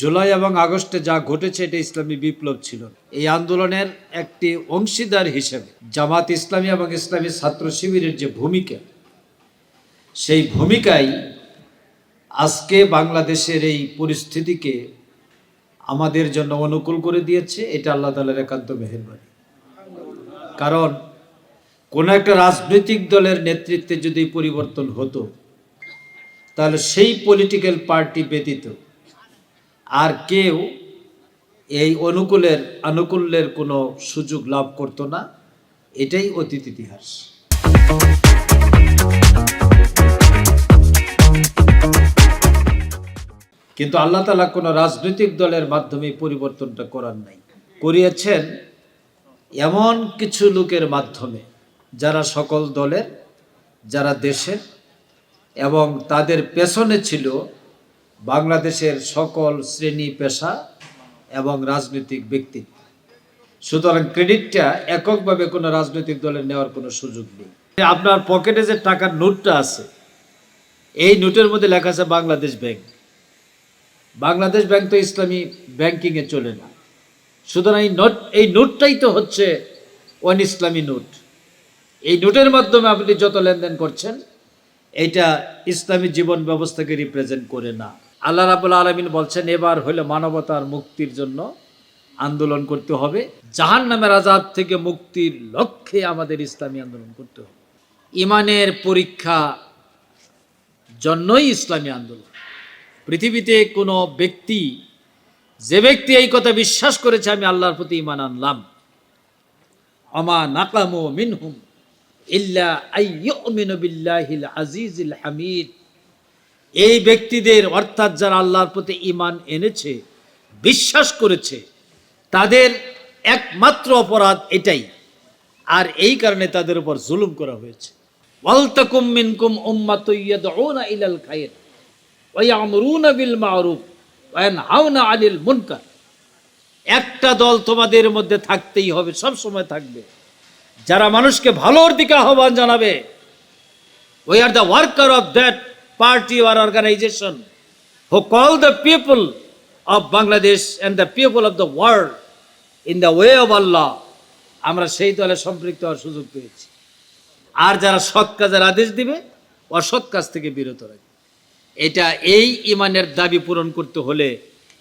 জুলাই এবং আগস্টে যা ঘটেছে এটা ইসলামী বিপ্লব ছিল। এই আন্দোলনের একটি অংশীদার হিসেবে জামাত ইসলামী এবং ইসলামী ছাত্র শিবিরের যে ভূমিকা, সেই ভূমিকাই আজকে বাংলাদেশের এই পরিস্থিতিকে আমাদের জন্য অনুকূল করে দিয়েছে। এটা আল্লাহ তাআলার একান্ত মেহেরবানি। কারণ কোন একটা রাজনৈতিক দলের নেতৃত্বে যদি পরিবর্তন হতো, তাহলে সেই পলিটিক্যাল পার্টি ব্যতীত আর কেউ এই আনুকূল্যের কোনো সুযোগ লাভ করতো না। এটাই অতীত ইতিহাস। কিন্তু আল্লাহ তাআলা কোনো রাজনৈতিক দলের মাধ্যমে পরিবর্তনটা করার নাই, করিয়েছেন এমন কিছু লোকের মাধ্যমে যারা সকল দলের, যারা দেশের, এবং তাদের পেছনে ছিল বাংলাদেশের সকল শ্রেণী পেশা এবং রাজনৈতিক ব্যক্তিত্ব। সুতরাং ক্রেডিটটা এককভাবে কোনো রাজনৈতিক দলের নেওয়ার কোনো সুযোগ নেই। আপনার পকেটে যে টাকার নোটটা আছে, এই নোটের মধ্যে লেখা আছে বাংলাদেশ ব্যাংক। বাংলাদেশ ব্যাংক তো ইসলামী ব্যাংকিংয়ে চলে না। সুতরাং এই নোটটাই তো হচ্ছে ওয়ান ইসলামী নোট। এই নোটের মাধ্যমে আপনি যত লেনদেন করছেন, এইটা ইসলামী জীবন ব্যবস্থাকে রিপ্রেজেন্ট করে না। আল্লাহ রাব্বুল আলামিন বলছেন, এবার হলো মানবতার মুক্তির জন্য আন্দোলন করতে হবে। জাহান্নামের আযাব থেকে মুক্তির লক্ষ্যে আমাদের ইসলামী আন্দোলন করতে হবে। ইমানের পরীক্ষা জন্যই ইসলামী আন্দোলন। পৃথিবীতে কোনো ব্যক্তি, যে ব্যক্তি এই কথা বিশ্বাস করেছে আমি আল্লাহর প্রতি ঈমান আনলাম, আমা নাকামু মিনহুম ইল্লা আইয়ুমিনু বিল্লাহিল আজিজিল হামিদ, এই ব্যক্তিদের অর্থাৎ যারা আল্লাহর প্রতি ঈমান এনেছে, বিশ্বাস করেছে, তাদের একমাত্র অপরাধ এটাই, আর এই কারণে তাদের উপর জুলুম করা হয়েছে। ওয়ালতাকুম মিনকুম উম্মাতুন ইয়াদউনা ইলাল খায়র ওয়া ইয়ামুরুনা বিল মা'রুফ ওয়া ইয়ানহাউনা আনিল মুনকার। একটা দল তোমাদের মধ্যে থাকতেই হবে, সব সময় থাকবে, যারা মানুষকে ভালোর দিকে আহ্বান জানাবে। We are the worker of that party or organization who call the people of Bangladesh and the people of the world in the way of Allah. আমরা সেই দলে সম্পৃক্ত হওয়ার সুযোগ পেয়েছি। আর যারা সৎ কাজের আদেশ দিবে, অসৎ কাজ থেকে বিরত রাখবে। এটা এই ইমানের দাবি পূরণ করতে হলে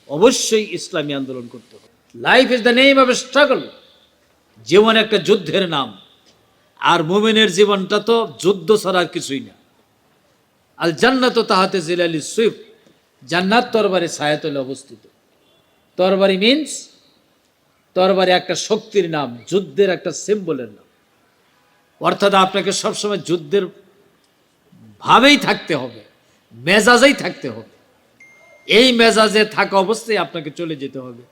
অবশ্যই ইসলামী আন্দোলন করতে হবে। Life is the name of a struggle. জীবন একটা যুদ্ধের নাম, আর মুমিনের জীবনটা তো যুদ্ধ ছাড়া আর কিছুই না। আল জান্নাত তাহাতে জিলালি সুইফ, জান্নাত তরবারি ছায়াতলে অবস্থিত। তরবারি মিন্স, তরবারি একটা শক্তির নাম, যুদ্ধের একটা সিম্বলের নাম। অর্থাৎ আপনাকে সবসময় যুদ্ধের ভাবেই থাকতে হবে, মেজাজেই থাকতে হবে। এই মেজাজে থাকা অবস্থায় আপনাকে চলে যেতে হবে।